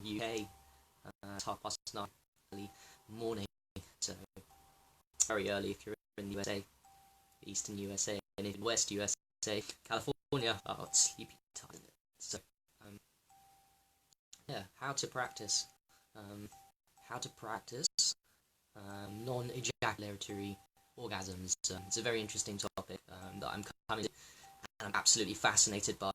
UK. It's 9:30 early morning, so very early if you're in the USA, Eastern USA, and in West USA, California. Oh, it's sleepy time. So, yeah, how to practice non-ejaculatory orgasms. It's a very interesting topic that I'm coming to, and I'm absolutely fascinated by.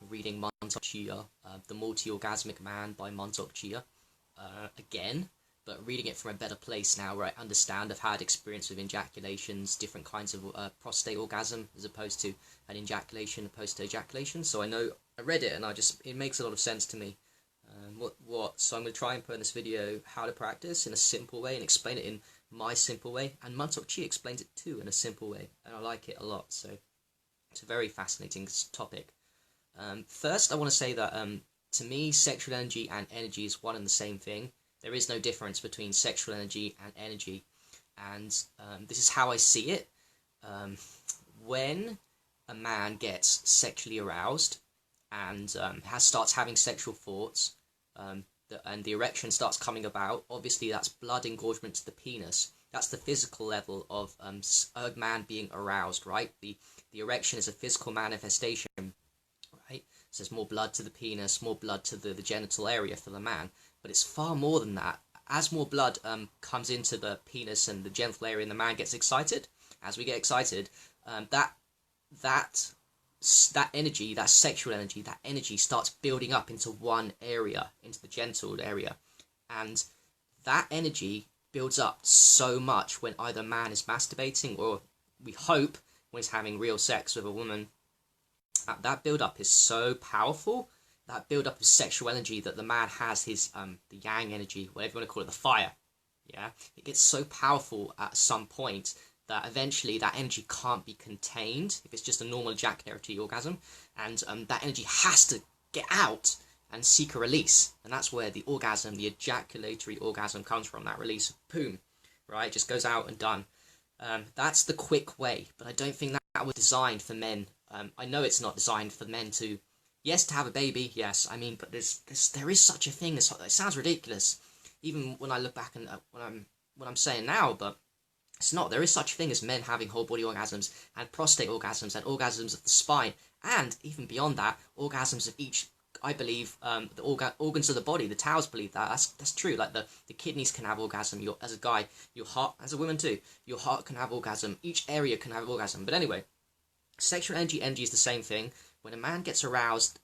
Reading Mantak Chia, The Multi-Orgasmic Man by Mantak Chia, again, but reading it from a better place now, where I understand I've had experience with ejaculations, different kinds of prostate orgasm, as opposed to an ejaculation opposed to ejaculation. So I read it, and it makes a lot of sense to me. So I'm going to try and put in this video how to practice in a simple way and explain it in my simple way, and Mantak Chia explains it too in a simple way, and I like it a lot. So it's a very fascinating topic. First, I want to say that to me, sexual energy and energy is one and the same thing. There is no difference between sexual energy and energy, and this is how I see it. When a man gets sexually aroused and starts having sexual thoughts, and the erection starts coming about, obviously that's blood engorgement to the penis. That's the physical level of a man being aroused, right? The erection is a physical manifestation, right? So there's more blood to the penis, more blood to the genital area for the man. But it's far more than that. As more blood comes into the penis and the genital area, and the man gets excited, as we get excited, that energy, that sexual energy, that energy starts building up into one area, into the genital area. And that energy builds up so much when either man is masturbating, or we hope when he's having real sex with a woman. That build-up is so powerful, that build-up of sexual energy, that the man has his, the yang energy, whatever you want to call it, the fire, yeah? It gets so powerful at some point that eventually that energy can't be contained if it's just a normal ejaculatory orgasm, and that energy has to get out and seek a release, and that's where the orgasm, the ejaculatory orgasm, comes from. That release, boom, right, just goes out and done. That's the quick way, but I don't think that was designed for men. I know it's not designed for men to, yes, to have a baby, yes, I mean, but there is such a thing as, it sounds ridiculous, even when I look back and what I'm saying now, but it's not. There is such a thing as men having whole body orgasms, and prostate orgasms, and orgasms of the spine, and even beyond that, orgasms of each, I believe, the organs of the body. The Taoists believe that. That's true. Like the kidneys can have orgasm. As a guy, your heart, as a woman too, your heart can have orgasm. Each area can have orgasm. But anyway, sexual energy is the same thing. When a man gets aroused,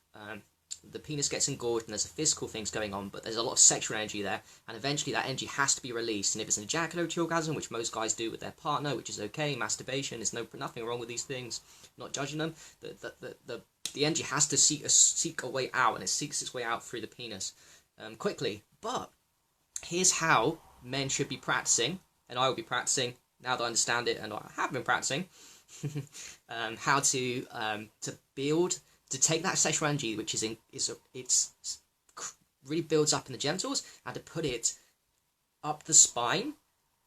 the penis gets engorged, and there's a physical things going on, but there's a lot of sexual energy there, and eventually that energy has to be released. And if it's an ejaculatory orgasm, which most guys do with their partner, which is okay, masturbation, there's nothing wrong with these things, not judging them, the energy has to seek a way out, and it seeks its way out through the penis quickly. But here's how men should be practicing, and I will be practicing now that I understand it, and I have been practicing, how to build, to take that sexual energy, which really builds up in the genitals, and to put it up the spine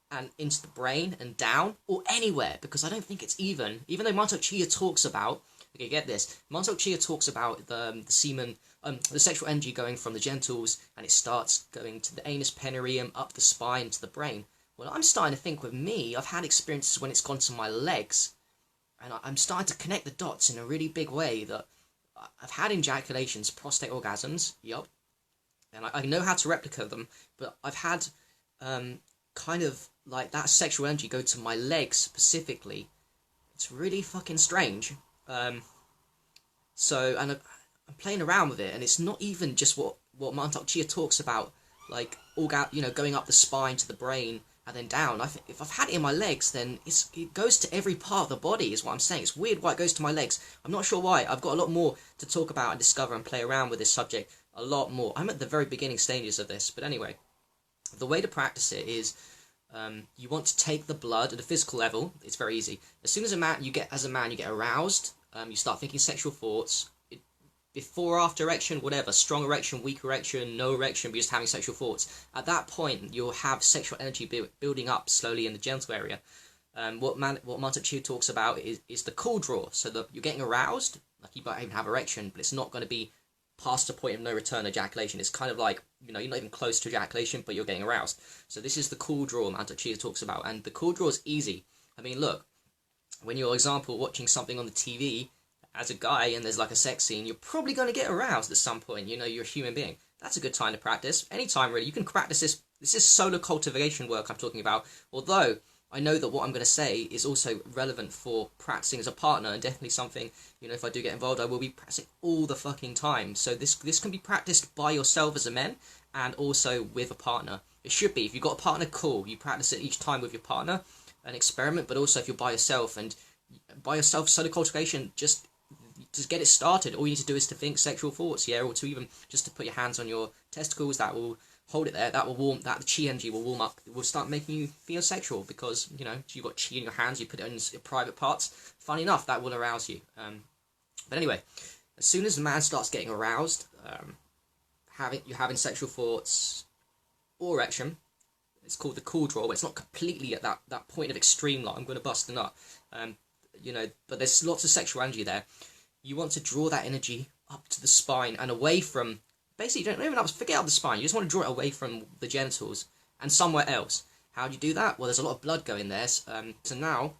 and into the brain and down, or anywhere, because I don't think it's even though Mantak Chia talks about, okay, get this, Mantak Chia talks about the semen, the sexual energy going from the genitals, and it starts going to the anus perineum, up the spine, to the brain. Well, I'm starting to think with me, I've had experiences when it's gone to my legs, and I'm starting to connect the dots in a really big way, that I've had ejaculations, prostate orgasms, yup, and I know how to replicate them, but I've had kind of like that sexual energy go to my legs specifically. It's really fucking strange. And I'm playing around with it, and it's not even just what Mantak Chia talks about, like going up the spine to the brain and then down. If I've had it in my legs, then it goes to every part of the body, is what I'm saying. It's weird why it goes to my legs. I'm not sure why. I've got a lot more to talk about and discover and play around with this subject. A lot more. I'm at the very beginning stages of this. But anyway, the way to practice it is, you want to take the blood at a physical level. It's very easy. As soon as you get aroused, you start thinking sexual thoughts. Before, after erection, whatever, strong erection, weak erection, no erection, but just having sexual thoughts. At that point, you'll have sexual energy building up slowly in the genital area. What Mantak Chia talks about is the cool draw. So you're getting aroused, like you might even have erection, but it's not going to be past the point of no return ejaculation. It's kind of like, you know, you're not even close to ejaculation, but you're getting aroused. So this is the cool draw Manto Chia talks about, and the cool draw is easy. I mean, look, when you're, example, watching something on the TV as a guy and there's like a sex scene, you're probably going to get aroused at some point. You know, you're a human being. That's a good time to practice. Anytime, really. You can practice this. This is solo cultivation work I'm talking about. Although, I know that what I'm going to say is also relevant for practicing as a partner, and definitely something, you know, if I do get involved, I will be practicing all the fucking time. So this can be practiced by yourself as a man, and also with a partner. It should be. If you've got a partner, cool. You practice it each time with your partner, an experiment, but also if you're by yourself, and by yourself, solo cultivation, just get it started. All you need to do is to think sexual thoughts, yeah, or to even just to put your hands on your testicles. That will hold it there. That will warm. That the chi energy will warm up. It will start making you feel sexual because, you know, you've got chi in your hands. You put it in your private parts. Funny enough, that will arouse you. But anyway, as soon as the man starts getting aroused, you're having sexual thoughts or erection. It's called the cool draw. It's not completely at that point of extreme, like I'm going to bust a nut. You know, but there's lots of sexual energy there. You want to draw that energy up to the spine and away from, basically, you don't even have to forget out the spine. You just want to draw it away from the genitals and somewhere else. How do you do that? Well, there's a lot of blood going there. So now,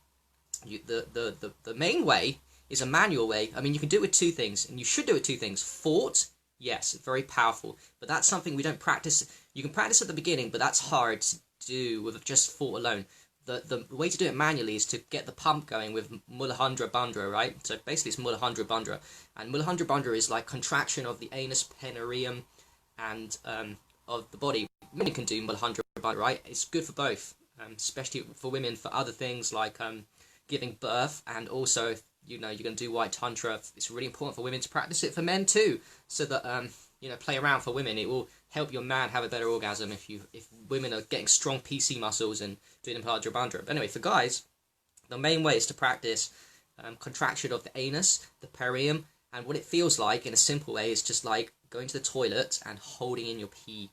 the main way is a manual way. I mean, you can do it with two things, and you should do it with two things. Thought, yes, very powerful, but that's something we don't practice. You can practice at the beginning, but that's hard to do with just thought alone. The way to do it manually is to get the pump going with Mula Bandha, right? So basically it's Mula Bandha. And Mula Bandha is like contraction of the anus, perineum, and of the body. Women can do Mula Bandha, right? It's good for both, especially for women for other things like giving birth, and also, you know, you're going to do white tantra. It's really important for women to practice it for men too, so that, you know, play around for women. It will help your man have a better orgasm if women are getting strong PC muscles and doing Mula Bandha. But anyway, for guys, the main way is to practice contraction of the anus, the perineum, and what it feels like in a simple way is just like going to the toilet and holding in your pee.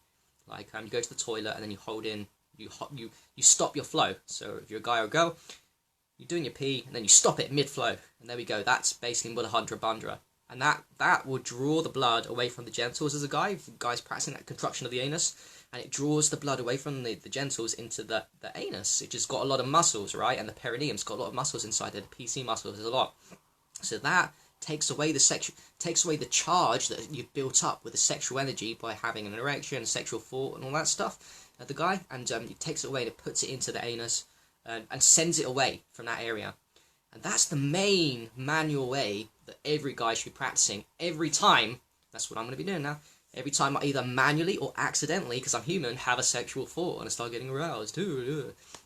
Like you go to the toilet and then you hold in, you stop your flow. So if you're a guy or a girl, you're doing your pee and then you stop it mid-flow, and there we go. That's basically Mula Bandha. And that will draw the blood away from the genitals as a guy. If the guy's practicing that contraction of the anus, and it draws the blood away from the genitals into the anus. It just got a lot of muscles, right? And the perineum's got a lot of muscles inside there. The PC muscles, there's a lot. So that takes away the charge that you've built up with the sexual energy by having an erection, sexual thought, and all that stuff at the guy. And it takes it away and it puts it into the anus and sends it away from that area. And that's the main manual way that every guy should be practicing every time. That's what I'm going to be doing now. Every time I either manually or accidentally, because I'm human, have a sexual thought and I start getting aroused.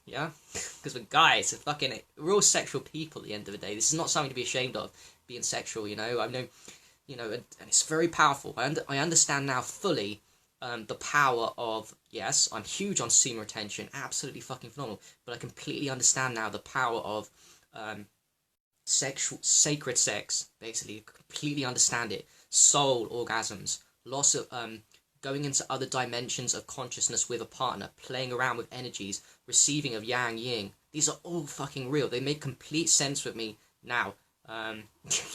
Yeah? Because we're guys, we're all sexual people at the end of the day. This is not something to be ashamed of, being sexual, you know. I know, you know, and it's very powerful. I understand now fully the power of, yes, I'm huge on semen retention, absolutely fucking phenomenal, but I completely understand now the power of sacred sex, basically. Completely understand it. Soul orgasms, loss of going into other dimensions of consciousness with a partner, playing around with energies, receiving of yang yin. These are all fucking real. They make complete sense with me now.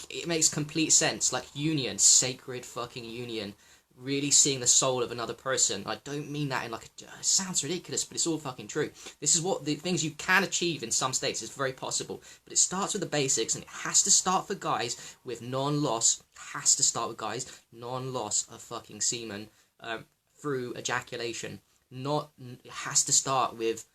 It makes complete sense. Like union, sacred fucking union. Really seeing the soul of another person. I don't mean that in like it sounds ridiculous, but it's all fucking true. This is what the things you can achieve in some states. It's very possible, but it starts with the basics, and it has to start for guys with non-loss. Has to start with guys non-loss of fucking semen through ejaculation. It has to start with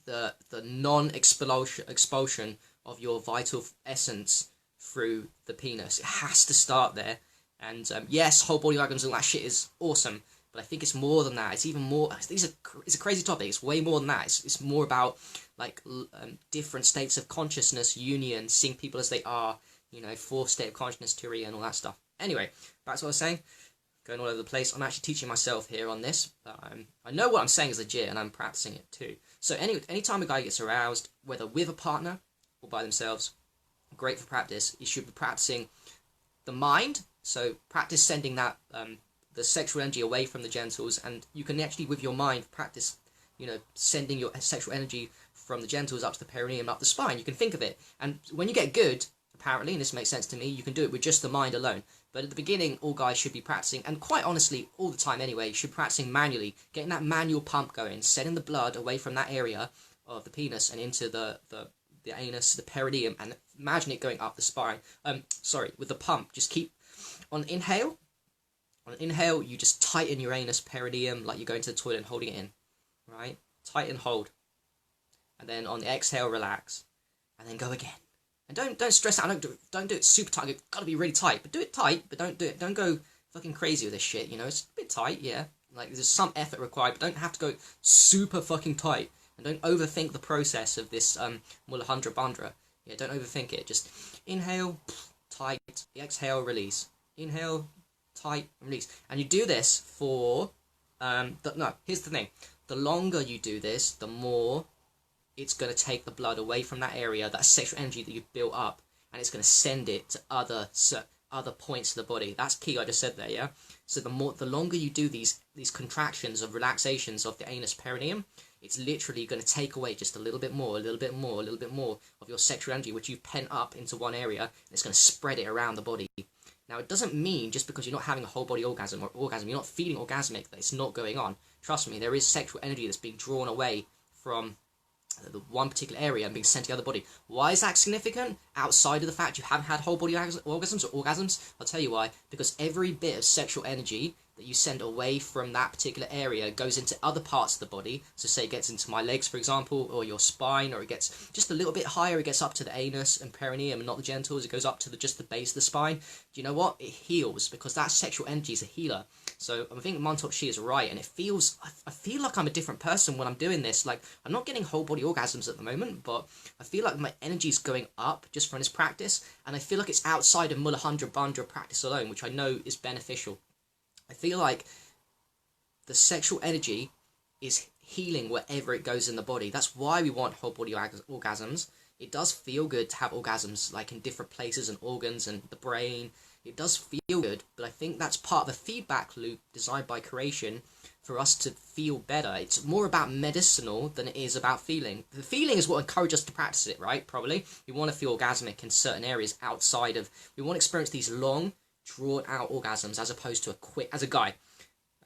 the non-expulsion of your vital essence through the penis. It has to start there. And yes, whole body organs and all that shit is awesome, but I think it's more than that. It's even more. It's a crazy topic. It's way more than that. It's more about like different states of consciousness, union, seeing people as they are. You know, fourth state of consciousness, theory, and all that stuff. Anyway, back to what I was saying. Going all over the place. I'm actually teaching myself here on this, but I know what I'm saying is legit, and I'm practicing it too. So anytime a guy gets aroused, whether with a partner or by themselves, great for practice. You should be practicing the mind. So practice sending that the sexual energy away from the genitals, and you can actually with your mind practice, you know, sending your sexual energy from the genitals up to the perineum, up the spine. You can think of it, and when you get good, apparently, and this makes sense to me, you can do it with just the mind alone. But at the beginning, all guys should be practicing, and quite honestly, all the time anyway, should be practicing manually, getting that manual pump going, sending the blood away from that area of the penis and into the anus, the perineum, and imagine it going up the spine. Sorry, with the pump, just keep, on inhale, you just tighten your anus perineum like you're going to the toilet and holding it in, right? Tighten, hold. And then on the exhale, relax. And then go again. And don't stress out, don't do it super tight, it's gotta be really tight, but do it tight, but don't go fucking crazy with this shit, you know, it's a bit tight, yeah, like there's some effort required, but don't have to go super fucking tight, and don't overthink the process of this Mula Bandha, yeah, don't overthink it, just inhale, tight, exhale, release, inhale, tight, release, and you do this for, here's the thing, the longer you do this, the more it's going to take the blood away from that area, that sexual energy that you've built up, and it's going to send it to other points of the body. That's key, I just said there, yeah? So the longer you do these contractions of relaxations of the anus perineum, it's literally going to take away just a little bit more of your sexual energy, which you've pent up into one area, and it's going to spread it around the body. Now, it doesn't mean just because you're not having a whole body orgasm, you're not feeling orgasmic, that it's not going on. Trust me, there is sexual energy that's being drawn away from the one particular area and being sent to the other body. Why is that significant? Outside of the fact you haven't had whole body orgasms, I'll tell you why. Because every bit of sexual energy that you send away from that particular area goes into other parts of the body. So say it gets into my legs, for example, or your spine, or it gets just a little bit higher, it gets up to the anus and perineum and not the genitals, it goes up to just the base of the spine. Do you know what? It heals, because that sexual energy is a healer. So I think Montauk Shi is right, and I feel like I'm a different person when I'm doing this. Like, I'm not getting whole body orgasms at the moment, but I feel like my energy is going up just from this practice, and I feel like it's outside of Mula Bandha practice alone, which I know is beneficial. I feel like the sexual energy is healing wherever it goes in the body. That's why we want whole body orgasms. It does feel good to have orgasms, like in different places and organs and the brain. It does feel good, but I think that's part of the feedback loop designed by creation for us to feel better. It's more about medicinal than it is about feeling. The feeling is what encourages us to practice it, right? Probably. We want to feel orgasmic in certain areas outside of... We want to experience these long, drawn-out orgasms as opposed to a quick... As a guy.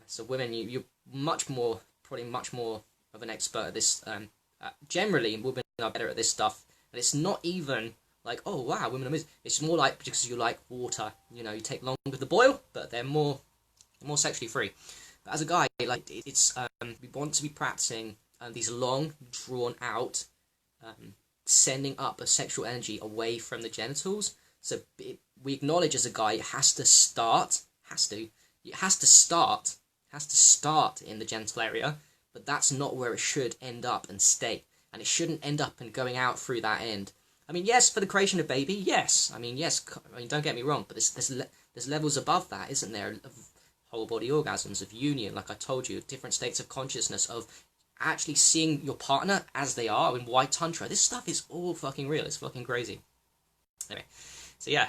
So women, you're probably much more of an expert at this. Generally, women are better at this stuff. And it's not even... like, oh wow, women are amazing. It's more like because you like water, you know, you take longer to boil, but they're more sexually free. But as a guy, like, it's we want to be practicing these long, drawn out, sending up a sexual energy away from the genitals. So we acknowledge as a guy, it has to start in the genital area, but that's not where it should end up and stay, and it shouldn't end up and going out through that end. I mean, yes, for the creation of baby, yes. I mean, don't get me wrong, but there's levels above that, isn't there, of whole body orgasms, of union, like I told you, different states of consciousness, of actually seeing your partner as they are in white tantra. This stuff is all fucking real. It's fucking crazy. Anyway, so yeah,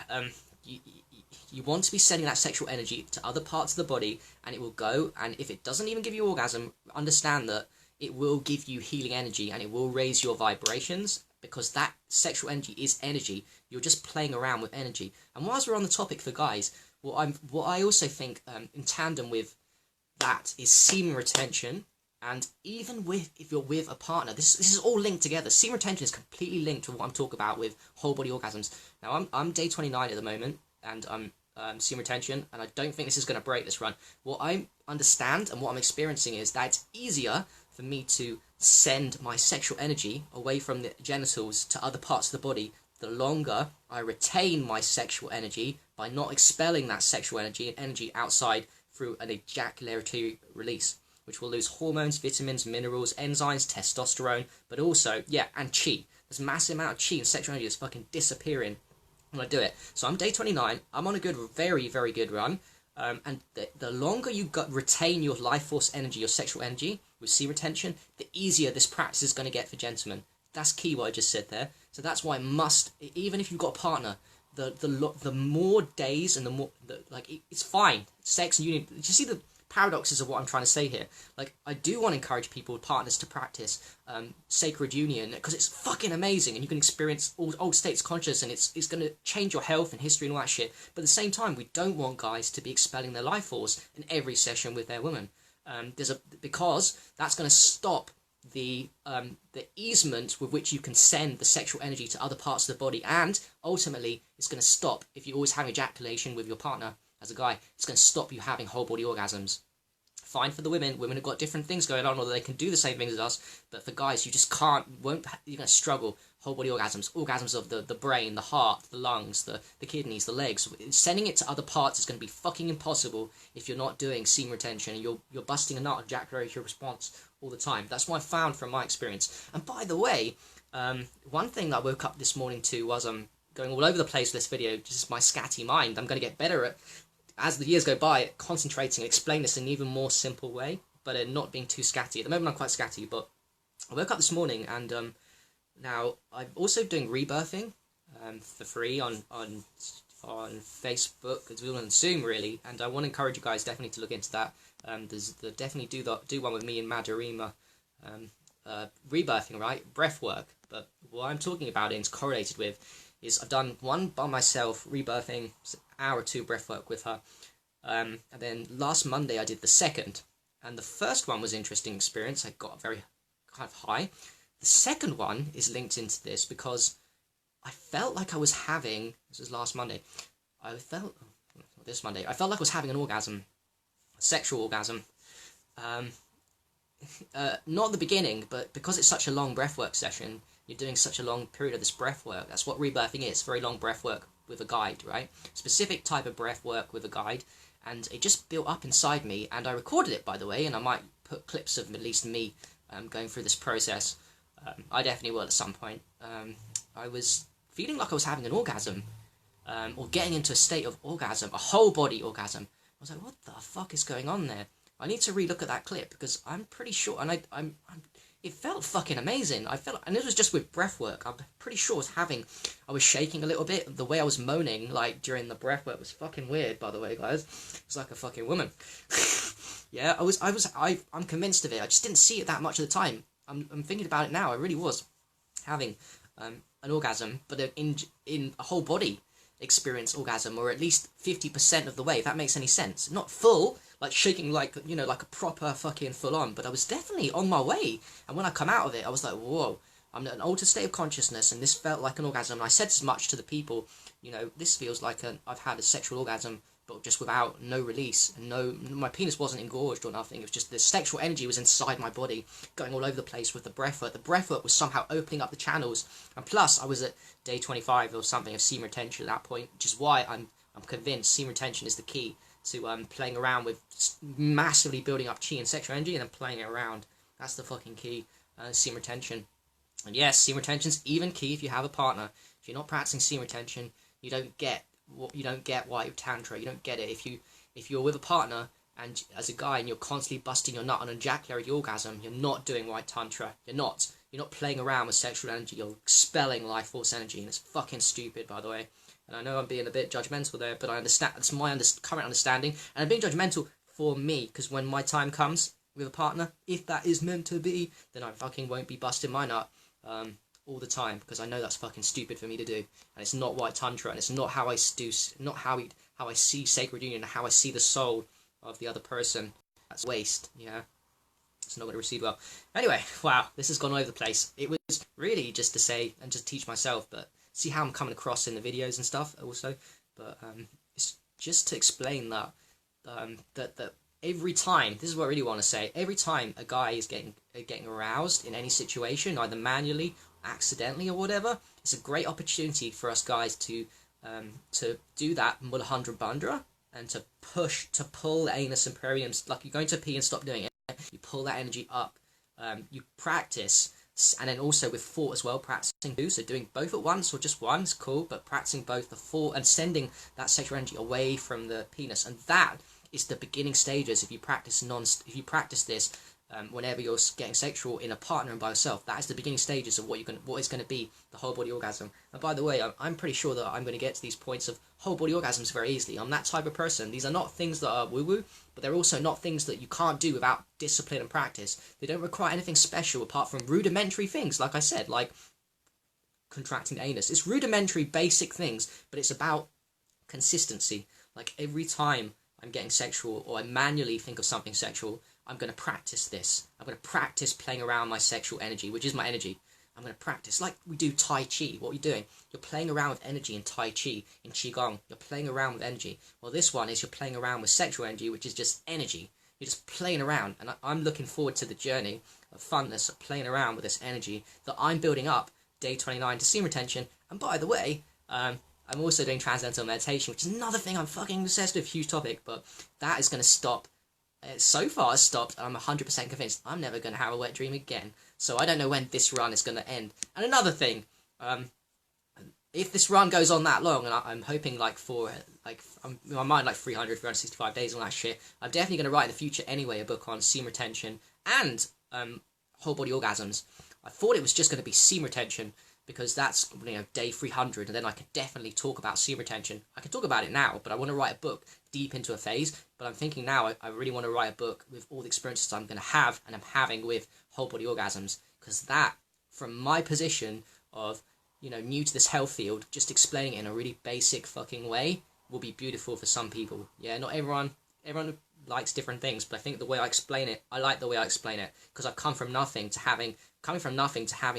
you want to be sending that sexual energy to other parts of the body, and it will go, and if it doesn't even give you orgasm, understand that it will give you healing energy, and it will raise your vibrations, because that sexual energy is energy. You're just playing around with energy. And whilst we're on the topic for guys, what I also think in tandem with that is semen retention. And even if you're with a partner, this is all linked together. Semen retention is completely linked to what I'm talking about with whole body orgasms. Now I'm day 29 at the moment, and I'm semen retention, and I don't think this is going to break this run. What I understand and what I'm experiencing is that it's easier for me to send my sexual energy away from the genitals to other parts of the body the longer I retain my sexual energy by not expelling that sexual energy outside through an ejaculatory release, which will lose hormones, vitamins, minerals, enzymes, testosterone, but also, yeah, and chi. There's a massive amount of chi and sexual energy that's fucking disappearing when I do it. So I'm day 29, I'm on a very, very good run, and the longer you retain your life force energy, your sexual energy, with semen retention, the easier this practice is going to get for gentlemen. That's key what I just said there. So that's why even if you've got a partner, the more days and the more, it's fine. Sex and union, you see the paradoxes of what I'm trying to say here. Like, I do want to encourage people, partners, to practice sacred union, because it's fucking amazing, and you can experience all old states of consciousness, and it's going to change your health and history and all that shit. But at the same time, we don't want guys to be expelling their life force in every session with their woman. Because that's going to stop the easement with which you can send the sexual energy to other parts of the body, and ultimately it's going to stop, if you always have ejaculation with your partner as a guy, it's going to stop you having whole body orgasms. Fine for the women have got different things going on, or they can do the same things as us, but for guys, you just can't, you're going to struggle. Whole body orgasms of the brain, the heart, the lungs, the kidneys, the legs. Sending it to other parts is going to be fucking impossible if you're not doing semen retention, and you're busting a nut, ejaculatory response all the time. That's what I found from my experience. And by the way, one thing that I woke up this morning to was going all over the place with this video, just my scatty mind. I'm going to get better at, as the years go by, concentrating and explain this in an even more simple way, but not being too scatty. At the moment I'm quite scatty, but I woke up this morning, and now I'm also doing rebirthing for free on Facebook, as well, and Zoom, really, and I want to encourage you guys definitely to look into that. Definitely do one with me in Madarima, rebirthing, right? Breathwork. But what I'm talking about is correlated with is I've done one by myself, rebirthing, an hour or two breathwork with her, and then last Monday I did the second, and the first one was an interesting experience. I got very kind of high. The second one is linked into this because I felt like I was having, this was last Monday, I felt like I was having an orgasm, a sexual orgasm. Not at the beginning, but because it's such a long breathwork session, you're doing such a long period of this breathwork. That's what rebirthing is, very long breathwork with a guide, right? Specific type of breathwork with a guide, and it just built up inside me, and I recorded it, by the way, and I might put clips of at least me going through this process. I definitely will at some point. I was feeling like I was having an orgasm, or getting into a state of orgasm, a whole body orgasm. I was like, what the fuck is going on there? I need to relook at that clip, because I'm pretty sure, and it felt fucking amazing. And it was just with breath work. I'm pretty sure I was shaking a little bit. The way I was moaning, like, during the breath work was fucking weird, by the way, guys. It's like a fucking woman. Yeah, I'm convinced of it. I just didn't see it that much at the time. I'm thinking about it now. I really was having an orgasm, but in a whole body experience orgasm, or at least 50% of the way, if that makes any sense. Not full, like shaking like, you know, like a proper fucking full on, but I was definitely on my way. And when I come out of it, I was like, whoa, I'm in an altered state of consciousness, and this felt like an orgasm. And I said as much to the people, you know, this feels like I've had a sexual orgasm, but just without no release, and my penis wasn't engorged or nothing. It was just the sexual energy was inside my body, going all over the place with the breathwork. The breathwork was somehow opening up the channels, and plus I was at day 25 or something of semen retention at that point, which is why I'm convinced semen retention is the key to playing around with massively building up chi and sexual energy, and then playing it around. That's the fucking key, semen retention. And yes, semen retention's even key if you have a partner. If you're not practicing semen retention, you don't get white tantra. You don't get it if you're with a partner and as a guy and you're constantly busting your nut on an ejaculatory orgasm. You're not doing white tantra. You're not playing around with sexual energy. You're expelling life force energy, and it's fucking stupid, by the way. And I know I'm being a bit judgmental there, but I understand. That's my current understanding, and I'm being judgmental for me, because when my time comes with a partner, if that is meant to be, then I fucking won't be busting my nut all the time, because I know that's fucking stupid for me to do, and it's not white tantra, and it's not how I see sacred union, how I see the soul of the other person. That's waste, yeah. It's not going to receive well. Anyway, wow, this has gone all over the place. It was really just to say and just teach myself, but see how I'm coming across in the videos and stuff also. But it's just to explain that that every time, this is what I really want to say, every time a guy is getting aroused in any situation, either manually, accidentally, or whatever, it's a great opportunity for us guys to do that Mula Bandha, and to pull the anus and perineum, like you're going to pee and stop doing it. You pull that energy up. You practice, and then also with thought as well, practicing too. So doing both at once or just one is cool, but practicing both the thought and sending that sexual energy away from the penis, and that is the beginning stages. If you practice this whenever you're getting sexual in a partner and by yourself. That is the beginning stages of what is going to be the whole body orgasm. And by the way, I'm pretty sure that I'm going to get to these points of whole body orgasms very easily. I'm that type of person. These are not things that are woo-woo, but they're also not things that you can't do without discipline and practice. They don't require anything special apart from rudimentary things, like I said, like contracting the anus. It's rudimentary, basic things, but it's about consistency. Like every time I'm getting sexual or I manually think of something sexual, I'm going to practice this. I'm going to practice playing around my sexual energy, which is my energy. I'm going to practice like we do Tai Chi. What are you doing? You're playing around with energy in Tai Chi, in Qigong. You're playing around with energy. Well, this one is you're playing around with sexual energy, which is just energy. You're just playing around. And I'm looking forward to the journey of funness, of playing around with this energy that I'm building up day 29 to semen retention. And by the way, I'm also doing transcendental meditation, which is another thing I'm fucking obsessed with, huge topic, but that is going to stop. So far it's stopped, and I'm 100% convinced I'm never going to have a wet dream again. So I don't know when this run is going to end. And another thing, if this run goes on that long, and I'm hoping I'm in my mind like 365 days on that shit, I'm definitely going to write in the future anyway a book on semen retention and whole body orgasms. I thought it was just going to be semen retention, because that's, day 300, and then I could definitely talk about semen retention. I can talk about it now, but I want to write a book deep into a phase. But I'm thinking now I really want to write a book with all the experiences I'm going to have and I'm having with whole body orgasms, because that, from my position of new to this health field, just explaining it in a really basic fucking way will be beautiful for some people. Yeah, not everyone likes different things, but I think the way I explain it, I like the way I explain it, because I've come from nothing to having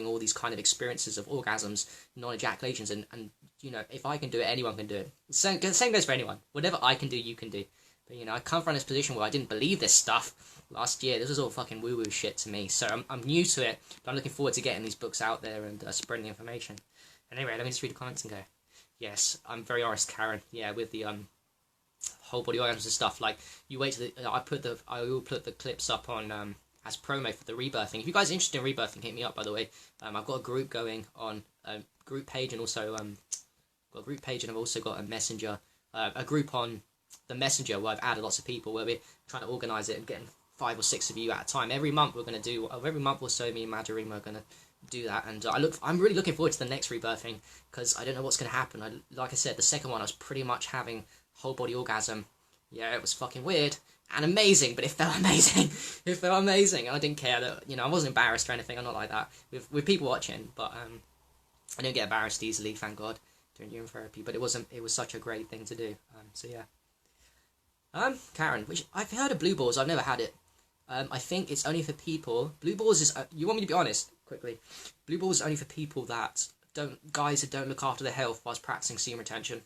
all these kind of experiences of orgasms, non-ejaculations, and if I can do it, anyone can do it. Same goes for anyone. Whatever I can do, you can do. But I come from this position where I didn't believe this stuff last year. This was all fucking woo-woo shit to me. So I'm new to it, but I'm looking forward to getting these books out there and spreading the information. Anyway, let me just read the comments and go. Yes, I'm very honest, Karen. Yeah, with the whole body orgasms and stuff. Like, you wait till I will put the clips up on as promo for the rebirthing. If you guys are interested in rebirthing, hit me up, by the way. I've got a group going on, a group page, and also got a group page, and I've also got a messenger, a group on the messenger where I've added lots of people, where we're trying to organise it and getting 5 or 6 of you at a time. Every month we're going to do, every month or so, me and Majarima are going to do that, and I'm really looking forward to the next rebirthing, because I don't know what's going to happen. Like I said, the second one I was pretty much having whole body orgasm. Yeah, it was fucking weird and amazing, but it felt amazing. It felt amazing, and I didn't care that I wasn't embarrassed or anything. I'm not like that with people watching, but I don't get embarrassed easily, thank God, during urine therapy. But it was such a great thing to do. So yeah. Karen, which I've heard of blue balls. I've never had it. I think it's only for people. Blue balls is. You want me to be honest? Quickly, blue balls is only for people guys that don't look after their health whilst practicing semen retention.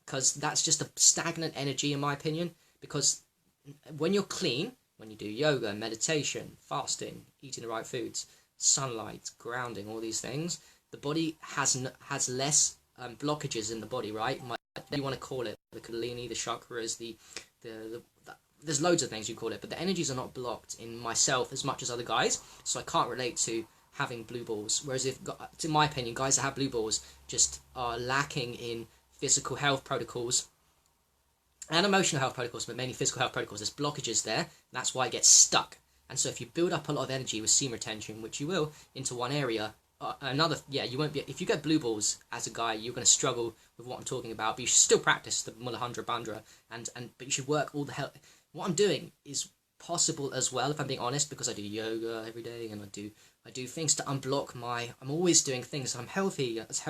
Because that's just a stagnant energy, in my opinion. Because when you're clean, when you do yoga, meditation, fasting, eating the right foods, sunlight, grounding, all these things, the body has less blockages in the body, right? You want to call it the Kundalini, the chakras, there's loads of things you call it, but the energies are not blocked in myself as much as other guys, so I can't relate to having blue balls. Whereas in my opinion, guys that have blue balls just are lacking in physical health protocols and emotional health protocols, but mainly physical health protocols. There's blockages there, and that's why it gets stuck. And so if you build up a lot of energy with semen retention, which you will, into one area, you won't be. If you get blue balls as a guy, you're going to struggle with what I'm talking about. But you should still practice the Mula Bandha, but you should work all the health. What I'm doing is possible as well, if I'm being honest, because I do yoga every day, and I do things to unblock I'm always doing things. I'm healthy as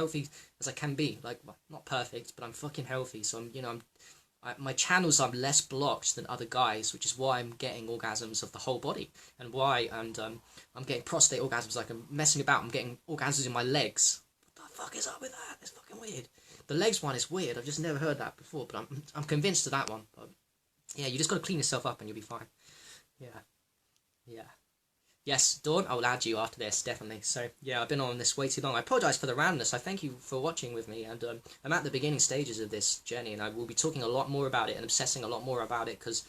I can be. Like, not perfect, but I'm fucking healthy. So my channels are less blocked than other guys, which is why I'm getting orgasms of the whole body, and why I'm getting prostate orgasms. Like, I'm messing about, I'm getting orgasms in my legs. What the fuck is up with that? It's fucking weird. The legs one is weird. I've just never heard that before, but I'm convinced of that one. But yeah, you just got to clean yourself up and you'll be fine. Yeah. Yes, Dawn, I will add you after this, definitely. So, yeah, I've been on this way too long. I apologise for the randomness. I thank you for watching with me. And I'm at the beginning stages of this journey, and I will be talking a lot more about it and obsessing a lot more about it, because,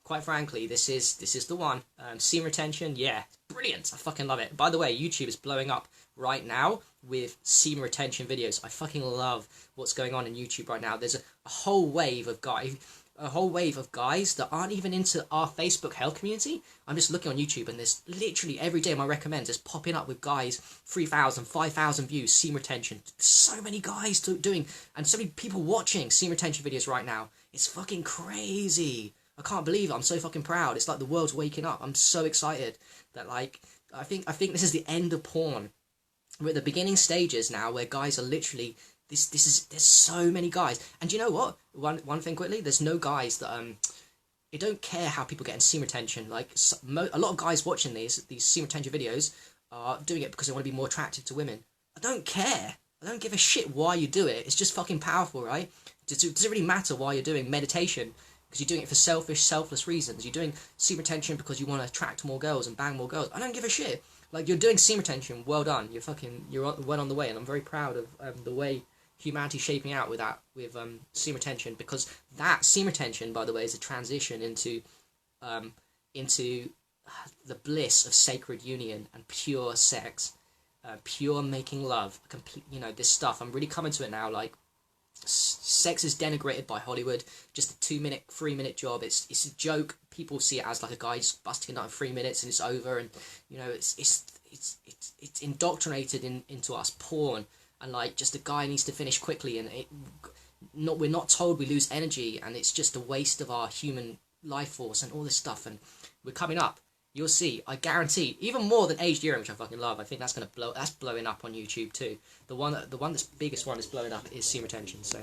quite frankly, this is the one. Semen retention, yeah, brilliant. I fucking love it. By the way, YouTube is blowing up right now with semen retention videos. I fucking love what's going on in YouTube right now. There's a whole wave of guys. a whole wave of guys that aren't even into our Facebook health community. I'm just looking on YouTube and there's literally every day my recommends is popping up with guys, 3,000, 5,000 views, semen retention. So many guys doing, and so many people watching semen retention videos right now. It's fucking crazy. I can't believe it. I'm so fucking proud. It's like the world's waking up. I'm so excited that, like, I think this is the end of porn. We're at the beginning stages now where guys are literally, there's so many guys. And you know what? One thing quickly, there's no guys that they don't care how people get in semen retention. Like a lot of guys watching these semen retention videos are doing it because they want to be more attractive to women. I don't care. I don't give a shit why you do it. It's just fucking powerful, right? Does it really matter why you're doing meditation? Because you're doing it for selfish, selfless reasons. You're doing semen retention because you want to attract more girls and bang more girls. I don't give a shit. Like, you're doing semen retention, well done. You're well on the way, and I'm very proud of the way humanity's shaping out with semen retention, because that semen retention, by the way, is a transition into the bliss of sacred union and pure sex, pure making love, complete. You know, this stuff. I'm really coming to it now. Like, sex is denigrated by Hollywood. Just a 2-minute, 3-minute job. It's a joke. People see it as like a guy just busting it out in 3 minutes and it's over. And you know, it's indoctrinated into us porn. And like, just a guy needs to finish quickly, and we're not told we lose energy, and it's just a waste of our human life force and all this stuff. And we're coming up. You'll see. I guarantee, even more than aged urine, which I fucking love. I think that's gonna blow. That's blowing up on YouTube too. The one that's biggest one is blowing up is semen retention. So.